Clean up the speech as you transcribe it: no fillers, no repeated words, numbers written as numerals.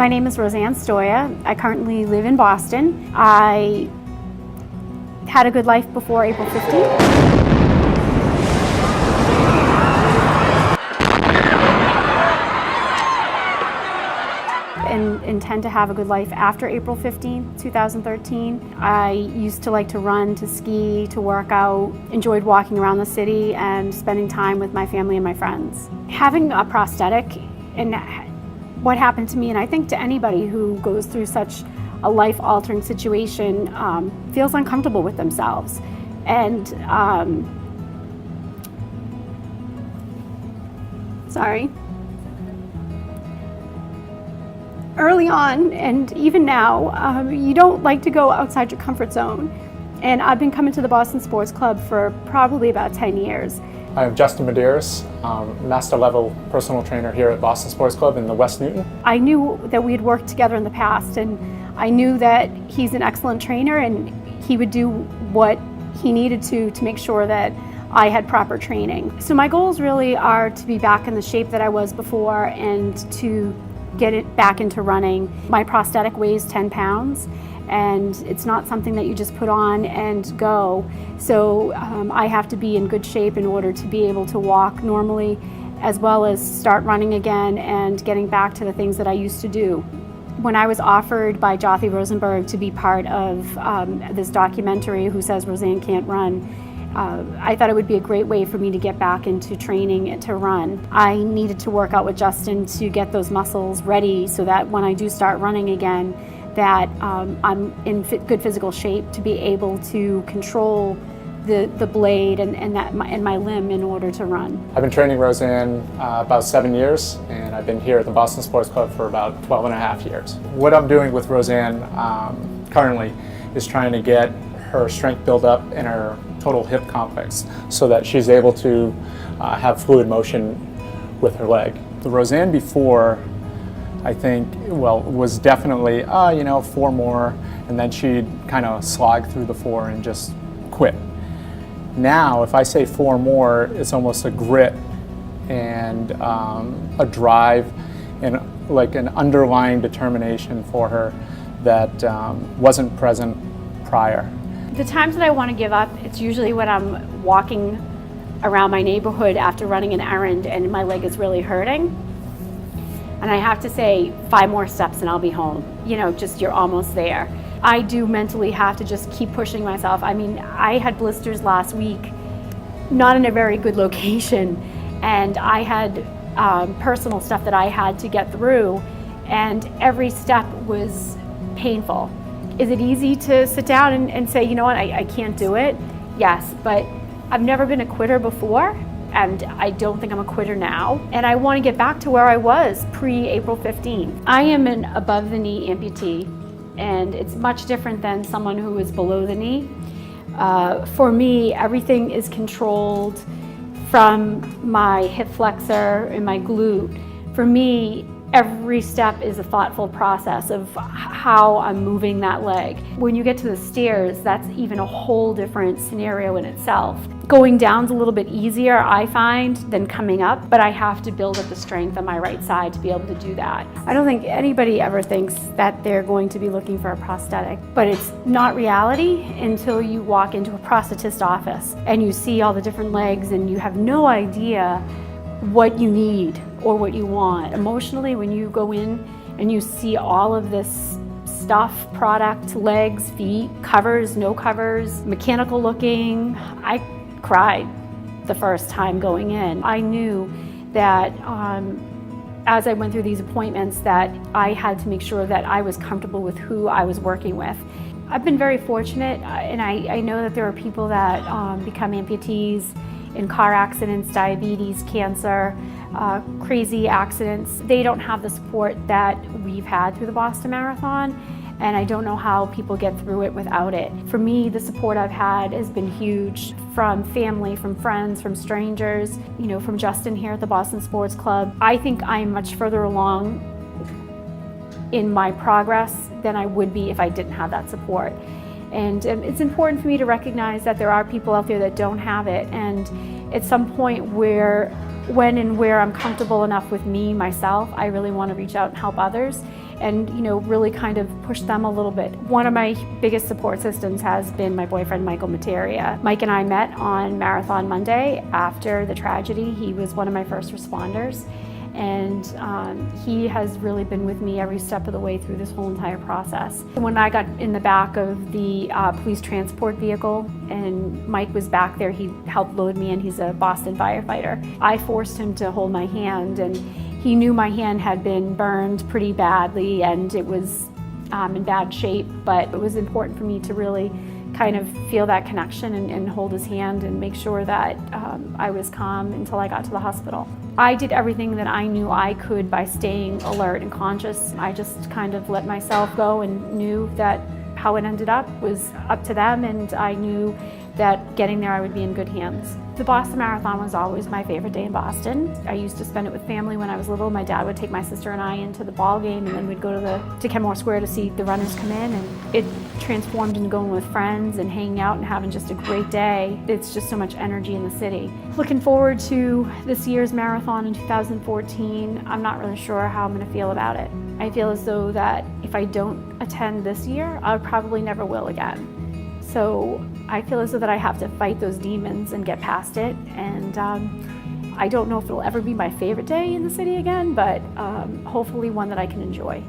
My name is Roseanne Stoya. I currently live in Boston. I had a good life before April 15th. And intend to have a good life after April 15th, 2013. I used to like to run, to ski, to work out, enjoyed walking around the city and spending time with my family and my friends. Having a prosthetic and what happened to me, and I think to anybody who goes through such a life-altering situation, feels uncomfortable with themselves. And early on, and even now, you don't like to go outside your comfort zone. And I've been coming to the Boston Sports Club for probably about 10 years. I'm Justin Medeiros, master level personal trainer here at Boston Sports Club in the West Newton. I knew that we had worked together in the past, and I knew that he's an excellent trainer and he would do what he needed to make sure that I had proper training. So my goals really are to be back in the shape that I was before and to get it back into running. My prosthetic weighs 10 pounds and it's not something that you just put on and go. So I have to be in good shape in order to be able to walk normally, as well as start running again and getting back to the things that I used to do. When I was offered by Jothi Rosenberg to be part of this documentary, Who Says Roseanne Can't Run, I thought it would be a great way for me to get back into training to run. I needed to work out with Justin to get those muscles ready so that when I do start running again, that I'm in good physical shape to be able to control the blade and my limb in order to run. I've been training Roseanne about 7 years, and I've been here at the Boston Sports Club for about 12 and a half years. What I'm doing with Roseanne currently is trying to get her strength build up in her total hip complex so that she's able to have fluid motion with her leg. The Roseanne before, I think, well, was definitely, 4 more, and then she'd kind of slog through the 4 and just quit. Now, if I say 4 more, it's almost a grit and a drive and like an underlying determination for her that wasn't present prior. The times that I want to give up, it's usually when I'm walking around my neighborhood after running an errand and my leg is really hurting. And I have to say 5 more steps and I'll be home. Just you're almost there. I do mentally have to just keep pushing myself. I mean, I had blisters last week, not in a very good location, and I had personal stuff that I had to get through, and every step was painful. Is it easy to sit down and say, you know what, I can't do it? Yes, but I've never been a quitter before, and I don't think I'm a quitter now. And I want to get back to where I was pre-April 15th. I am an above-the-knee amputee, and it's much different than someone who is below the knee. For me, everything is controlled from my hip flexor and my glute. For me, every step is a thoughtful process of how I'm moving that leg. When you get to the stairs, that's even a whole different scenario in itself. Going down's a little bit easier, I find, than coming up, but I have to build up the strength on my right side to be able to do that. I don't think anybody ever thinks that they're going to be looking for a prosthetic, but it's not reality until you walk into a prosthetist office and you see all the different legs and you have no idea what you need or what you want. Emotionally, when you go in and you see all of this stuff, product, legs, feet, covers, no covers, mechanical looking, I cried the first time going in. I knew that as I went through these appointments that I had to make sure that I was comfortable with who I was working with. I've been very fortunate, and I know that there are people that become amputees in car accidents, diabetes, cancer, crazy accidents. They don't have the support that we've had through the Boston Marathon, and I don't know how people get through it without it. For me, the support I've had has been huge, from family, from friends, from strangers, from Justin here at the Boston Sports Club. I think I'm much further along in my progress than I would be if I didn't have that support. And it's important for me to recognize that there are people out there that don't have it, and at some point we're when and where I'm comfortable enough with me, myself, I really want to reach out and help others and, really kind of push them a little bit. One of my biggest support systems has been my boyfriend, Michael Materia. Mike and I met on Marathonn Monday after the tragedy. He was one of my first responders. And he has really been with me every step of the way through this whole entire process. When I got in the back of the police transport vehicle and Mike was back there, he helped load me in. He's a Boston firefighter. I forced him to hold my hand, and he knew my hand had been burned pretty badly and it was in bad shape, but it was important for me to really kind of feel that connection and hold his hand and make sure that I was calm until I got to the hospital. I did everything that I knew I could by staying alert and conscious. I just kind of let myself go and knew that how it ended up was up to them, and I knew that getting there I would be in good hands. The Boston Marathon was always my favorite day in Boston. I used to spend it with family when I was little. My dad would take my sister and I into the ball game, and then we'd go to Kenmore Square to see the runners come in, and it transformed into going with friends and hanging out and having just a great day. It's just so much energy in the city. Looking forward to this year's marathon in 2014. I'm not really sure how I'm going to feel about it. I feel as though that if I don't attend this year, I probably never will again. So I feel as though that I have to fight those demons and get past it. And I don't know if it'll ever be my favorite day in the city again, but hopefully one that I can enjoy.